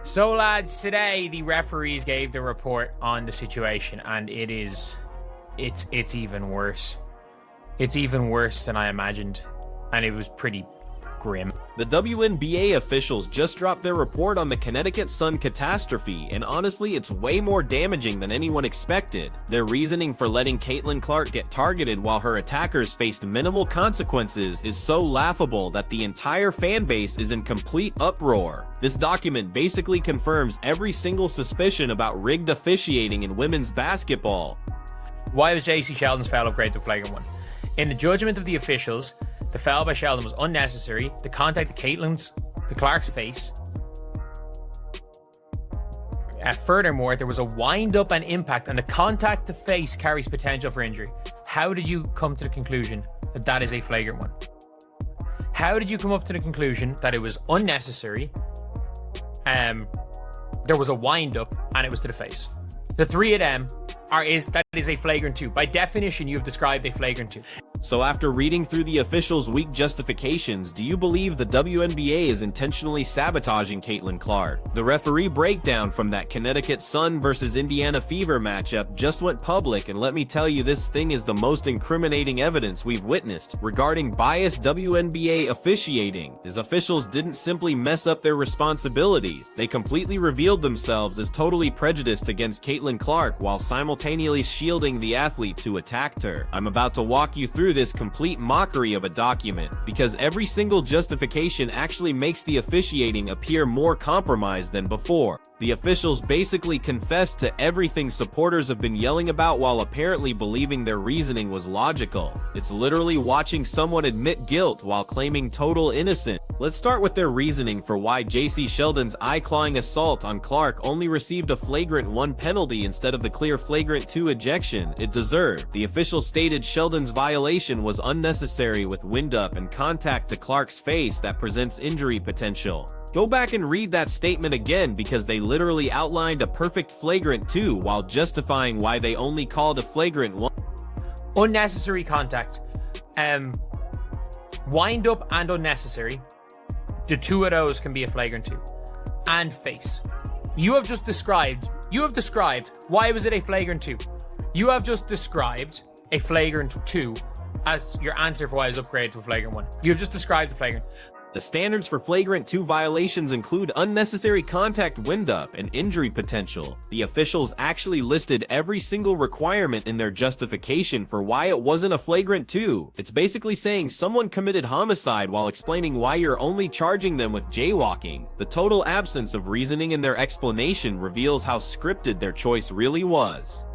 So lads, today the referees gave the report on the situation, and it's even worse. It's even worse than I imagined, and it was pretty grim. The WNBA officials just dropped their report on the Connecticut Sun catastrophe, and honestly, it's way more damaging than anyone expected. Their reasoning for letting Caitlin Clark get targeted while her attackers faced minimal consequences is so laughable that the entire fan base is in complete uproar. This document basically confirms every single suspicion about rigged officiating in women's basketball. Why was JC Sheldon's foul upgrade to flagrant one? In the judgment of the officials, the foul by Sheldon was unnecessary. The contact to Clark's face. Furthermore, there was a wind-up and impact, and the contact to face carries potential for injury. How did you come to the conclusion that that is a flagrant one? How did you come up to the conclusion that it was unnecessary? There was a wind-up, and it was to the face. The three of them that is a flagrant 2. By definition, you have described a flagrant 2. So after reading through the officials' weak justifications, do you believe the WNBA is intentionally sabotaging Caitlin Clark? The referee breakdown from that Connecticut Sun versus Indiana Fever matchup just went public, and let me tell you, this thing is the most incriminating evidence we've witnessed regarding biased WNBA officiating. His officials didn't simply mess up their responsibilities, they completely revealed themselves as totally prejudiced against Caitlin Clark while simultaneously shielding the athletes who attacked her. I'm about to walk you through this complete mockery of a document, because every single justification actually makes the officiating appear more compromised than before. The officials basically confessed to everything supporters have been yelling about while apparently believing their reasoning was logical. It's literally watching someone admit guilt while claiming total innocence. Let's start with their reasoning for why JC Sheldon's eye-clawing assault on Clark only received a flagrant 1 penalty instead of the clear flagrant 2 ejection it deserved. The officials stated Sheldon's violation was unnecessary with wind-up and contact to Clark's face that presents injury potential. Go back and read that statement again, because they literally outlined a perfect flagrant 2 while justifying why they only called a flagrant 1. Unnecessary contact. Wind up and unnecessary. The 2 of those can be a flagrant 2. And face. You have described why was it a flagrant 2. You have just described a flagrant 2 as your answer for why it was upgraded to a flagrant 1. You have just described the flagrant. The standards for flagrant 2 violations include unnecessary contact, wind-up, and injury potential. The officials actually listed every single requirement in their justification for why it wasn't a flagrant 2. It's basically saying someone committed homicide while explaining why you're only charging them with jaywalking. The total absence of reasoning in their explanation reveals how scripted their choice really was.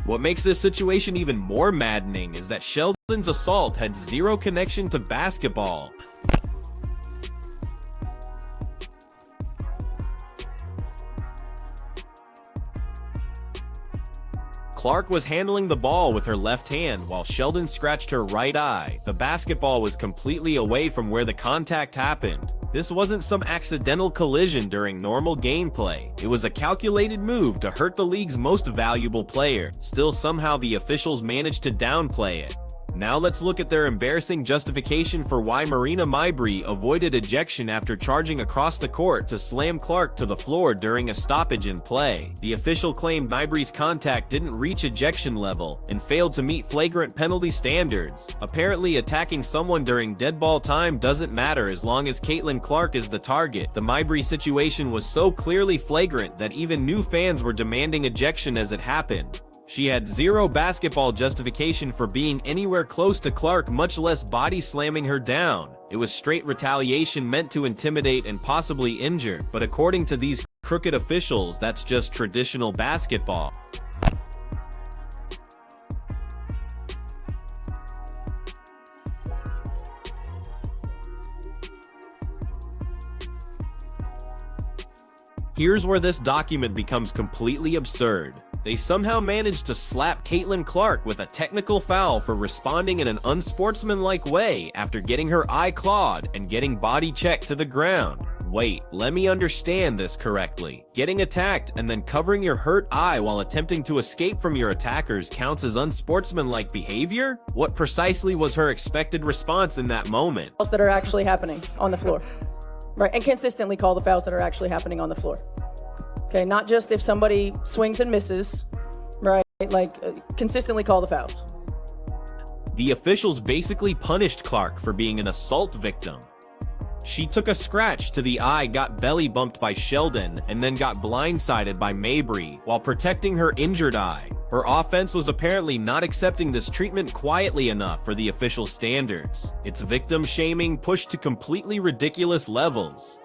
What makes this situation even more maddening is that Sheldon's assault had zero connection to basketball. Clark was handling the ball with her left hand while Sheldon scratched her right eye. The basketball was completely away from where the contact happened. This wasn't some accidental collision during normal gameplay. It was a calculated move to hurt the league's most valuable player. Still, somehow the officials managed to downplay it. Now let's look at their embarrassing justification for why Marina Mabrey avoided ejection after charging across the court to slam Clark to the floor during a stoppage in play. The official claimed Mabrey's contact didn't reach ejection level and failed to meet flagrant penalty standards. Apparently, attacking someone during dead ball time doesn't matter as long as Caitlin Clark is the target. The Mabrey situation was so clearly flagrant that even new fans were demanding ejection as it happened. She had zero basketball justification for being anywhere close to Clark, much less body slamming her down. It was straight retaliation meant to intimidate and possibly injure, but according to these crooked officials, that's just traditional basketball. Here's where this document becomes completely absurd. They somehow managed to slap Caitlin Clark with a technical foul for responding in an unsportsmanlike way after getting her eye clawed and getting body checked to the ground. Wait, let me understand this correctly. Getting attacked and then covering your hurt eye while attempting to escape from your attackers counts as unsportsmanlike behavior? What precisely was her expected response in that moment? Fouls that are actually happening on the floor. Right, and consistently call the fouls that are actually happening on the floor. Okay, not just if somebody swings and misses, right? Consistently call the fouls. The officials basically punished Clark for being an assault victim. She took a scratch to the eye, got belly bumped by Sheldon, and then got blindsided by Mabry while protecting her injured eye. Her offense was apparently not accepting this treatment quietly enough for the official standards. It's victim shaming pushed to completely ridiculous levels.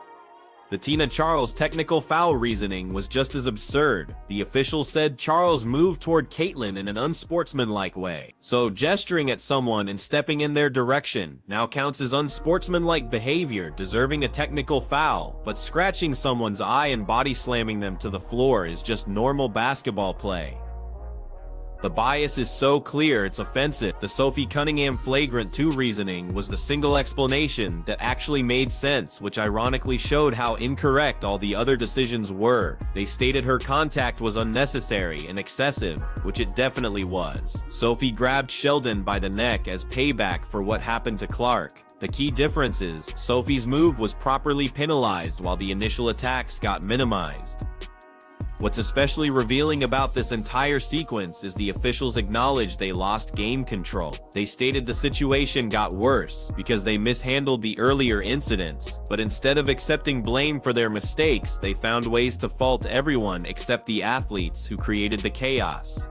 The Tina Charles technical foul reasoning was just as absurd. The official said Charles moved toward Caitlyn in an unsportsmanlike way. So gesturing at someone and stepping in their direction now counts as unsportsmanlike behavior, deserving a technical foul, but scratching someone's eye and body slamming them to the floor is just normal basketball play. The bias is so clear it's offensive. The Sophie Cunningham flagrant 2 reasoning was the single explanation that actually made sense, which ironically showed how incorrect all the other decisions were. They stated her contact was unnecessary and excessive, which it definitely was. Sophie grabbed Sheldon by the neck as payback for what happened to Clark. The key difference is, Sophie's move was properly penalized while the initial attacks got minimized. What's especially revealing about this entire sequence is the officials acknowledged they lost game control. They stated the situation got worse because they mishandled the earlier incidents, but instead of accepting blame for their mistakes, they found ways to fault everyone except the athletes who created the chaos.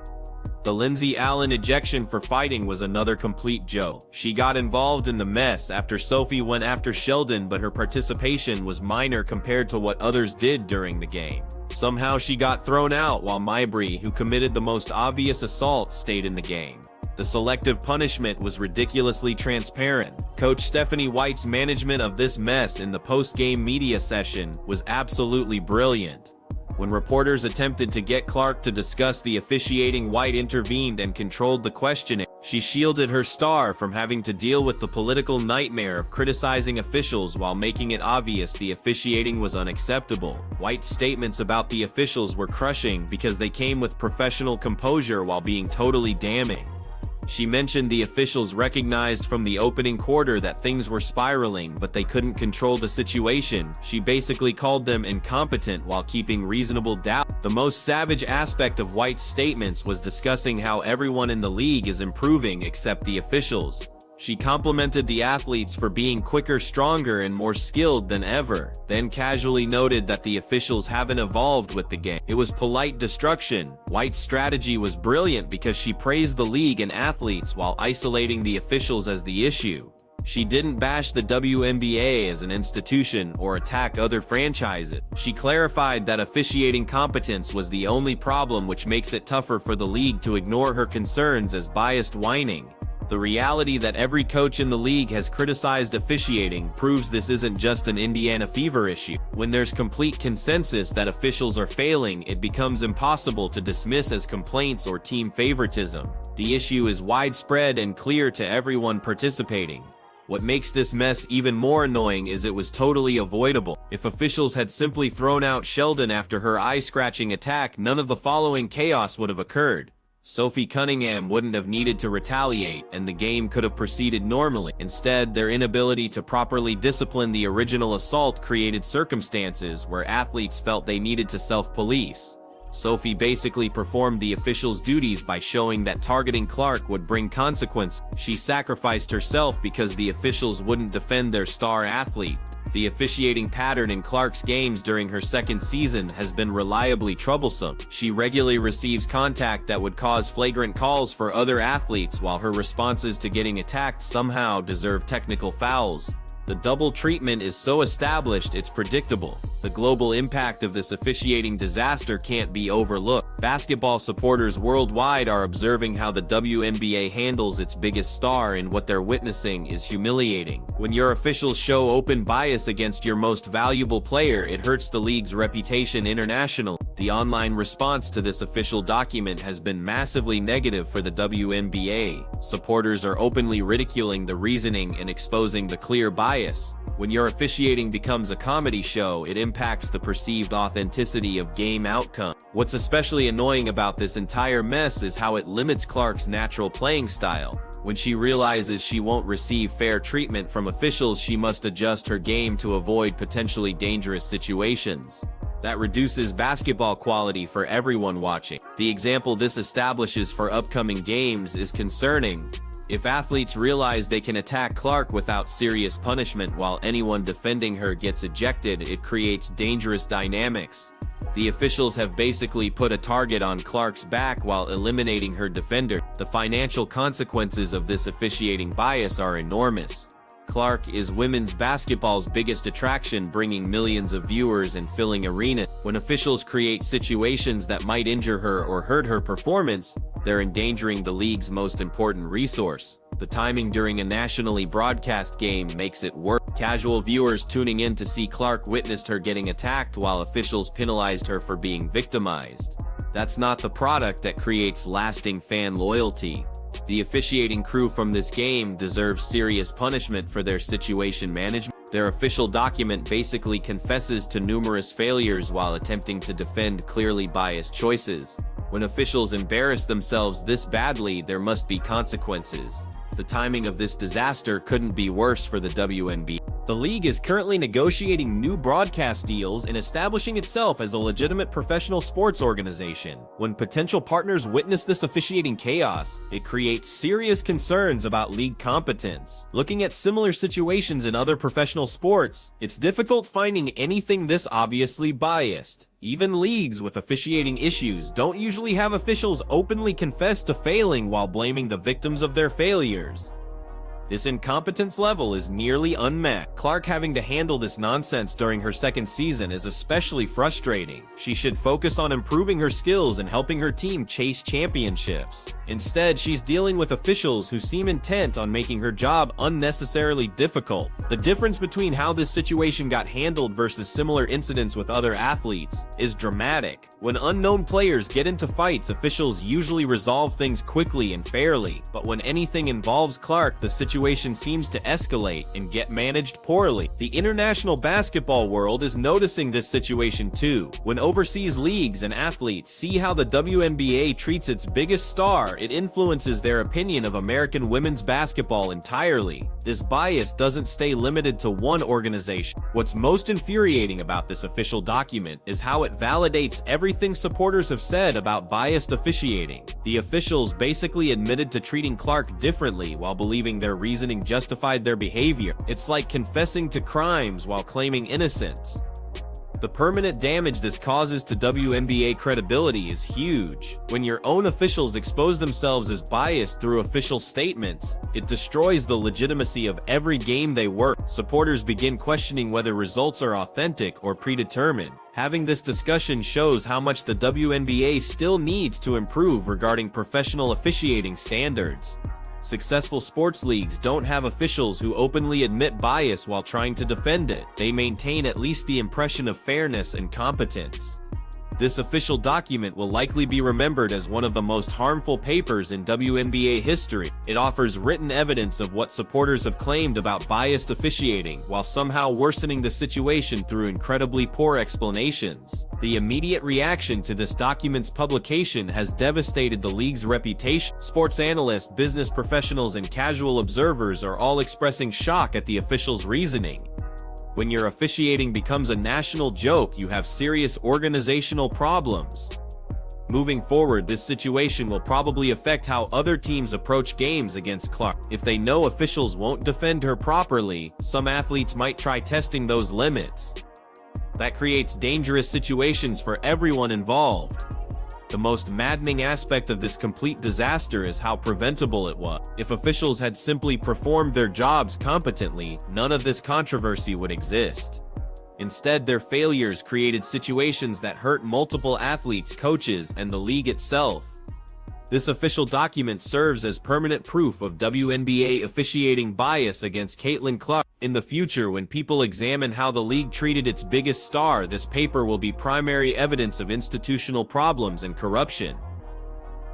The Lindsay Allen ejection for fighting was another complete joke. She got involved in the mess after Sophie went after Sheldon, but her participation was minor compared to what others did during the game. Somehow she got thrown out while Mabry, who committed the most obvious assault, stayed in the game. The selective punishment was ridiculously transparent. Coach Stephanie White's management of this mess in the post-game media session was absolutely brilliant. When reporters attempted to get Clark to discuss the officiating, White intervened and controlled the questioning. She shielded her star from having to deal with the political nightmare of criticizing officials while making it obvious the officiating was unacceptable. White's statements about the officials were crushing because they came with professional composure while being totally damning. She mentioned the officials recognized from the opening quarter that things were spiraling, but they couldn't control the situation. She basically called them incompetent while keeping reasonable doubt. The most savage aspect of White's statements was discussing how everyone in the league is improving except the officials. She complimented the athletes for being quicker, stronger, and more skilled than ever, then casually noted that the officials haven't evolved with the game. It was polite destruction. White's strategy was brilliant because she praised the league and athletes while isolating the officials as the issue. She didn't bash the WNBA as an institution or attack other franchises. She clarified that officiating competence was the only problem, which makes it tougher for the league to ignore her concerns as biased whining. The reality that every coach in the league has criticized officiating proves this isn't just an Indiana Fever issue. When there's complete consensus that officials are failing, it becomes impossible to dismiss as complaints or team favoritism. The issue is widespread and clear to everyone participating. What makes this mess even more annoying is it was totally avoidable. If officials had simply thrown out Sheldon after her eye-scratching attack, none of the following chaos would have occurred. Sophie Cunningham wouldn't have needed to retaliate, and the game could have proceeded normally. Instead, their inability to properly discipline the original assault created circumstances where athletes felt they needed to self-police. Sophie basically performed the officials' duties by showing that targeting Clark would bring consequence. She sacrificed herself because the officials wouldn't defend their star athlete. The officiating pattern in Clark's games during her second season has been reliably troublesome. She regularly receives contact that would cause flagrant calls for other athletes, while her responses to getting attacked somehow deserve technical fouls. The double treatment is so established it's predictable. The global impact of this officiating disaster can't be overlooked. Basketball supporters worldwide are observing how the WNBA handles its biggest star, and what they're witnessing is humiliating. When your officials show open bias against your most valuable player, it hurts the league's reputation internationally. The online response to this official document has been massively negative for the WNBA. Supporters are openly ridiculing the reasoning and exposing the clear bias. When your officiating becomes a comedy show, it impacts the perceived authenticity of game outcome. What's especially annoying about this entire mess is how it limits Clark's natural playing style. When she realizes she won't receive fair treatment from officials, she must adjust her game to avoid potentially dangerous situations. That reduces basketball quality for everyone watching. The example this establishes for upcoming games is concerning. If athletes realize they can attack Clark without serious punishment while anyone defending her gets ejected, it creates dangerous dynamics. The officials have basically put a target on Clark's back while eliminating her defender. The financial consequences of this officiating bias are enormous. Clark is women's basketball's biggest attraction, bringing millions of viewers and filling arenas. When officials create situations that might injure her or hurt her performance, they're endangering the league's most important resource. The timing during a nationally broadcast game makes it worse. Casual viewers tuning in to see Clark witnessed her getting attacked while officials penalized her for being victimized. That's not the product that creates lasting fan loyalty. The officiating crew from this game deserves serious punishment for their situation management. Their official document basically confesses to numerous failures while attempting to defend clearly biased choices. When officials embarrass themselves this badly, there must be consequences. The timing of this disaster couldn't be worse for the WNBA. The league is currently negotiating new broadcast deals and establishing itself as a legitimate professional sports organization. When potential partners witness this officiating chaos, it creates serious concerns about league competence. Looking at similar situations in other professional sports, it's difficult finding anything this obviously biased. Even leagues with officiating issues don't usually have officials openly confess to failing while blaming the victims of their failures. This incompetence level is nearly unmatched. Clark having to handle this nonsense during her second season is especially frustrating. She should focus on improving her skills and helping her team chase championships. Instead, she's dealing with officials who seem intent on making her job unnecessarily difficult. The difference between how this situation got handled versus similar incidents with other athletes is dramatic. When unknown players get into fights, officials usually resolve things quickly and fairly, but when anything involves Clark, the situation seems to escalate and get managed poorly. The international basketball world is noticing this situation too. When overseas leagues and athletes see how the WNBA treats its biggest star, it influences their opinion of American women's basketball entirely. This bias doesn't stay limited to one organization. What's most infuriating about this official document is how it validates everything supporters have said about biased officiating. The officials basically admitted to treating Clark differently while believing their reasoning justified their behavior. It's like confessing to crimes while claiming innocence. The permanent damage this causes to WNBA credibility is huge. When your own officials expose themselves as biased through official statements, it destroys the legitimacy of every game they work. Supporters begin questioning whether results are authentic or predetermined. Having this discussion shows how much the WNBA still needs to improve regarding professional officiating standards. Successful sports leagues don't have officials who openly admit bias while trying to defend it. They maintain at least the impression of fairness and competence. This official document will likely be remembered as one of the most harmful papers in WNBA history. It offers written evidence of what supporters have claimed about biased officiating, while somehow worsening the situation through incredibly poor explanations. The immediate reaction to this document's publication has devastated the league's reputation. Sports analysts, business professionals, and casual observers are all expressing shock at the official's reasoning. When your officiating becomes a national joke, you have serious organizational problems. Moving forward, this situation will probably affect how other teams approach games against Clark. If they know officials won't defend her properly, some athletes might try testing those limits. That creates dangerous situations for everyone involved. The most maddening aspect of this complete disaster is how preventable it was. If officials had simply performed their jobs competently, none of this controversy would exist. Instead, their failures created situations that hurt multiple athletes, coaches, and the league itself. This official document serves as permanent proof of WNBA officiating bias against Caitlin Clark. In the future, when people examine how the league treated its biggest star, this paper will be primary evidence of institutional problems and corruption.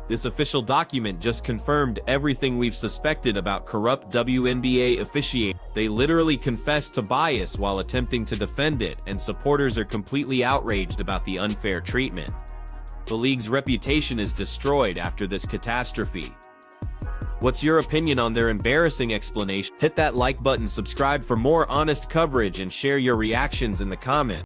This official document just confirmed everything we've suspected about corrupt WNBA officiating. They literally confessed to bias while attempting to defend it, and supporters are completely outraged about the unfair treatment. The league's reputation is destroyed after this catastrophe. What's your opinion on their embarrassing explanation? Hit that like button, subscribe for more honest coverage, and share your reactions in the comments.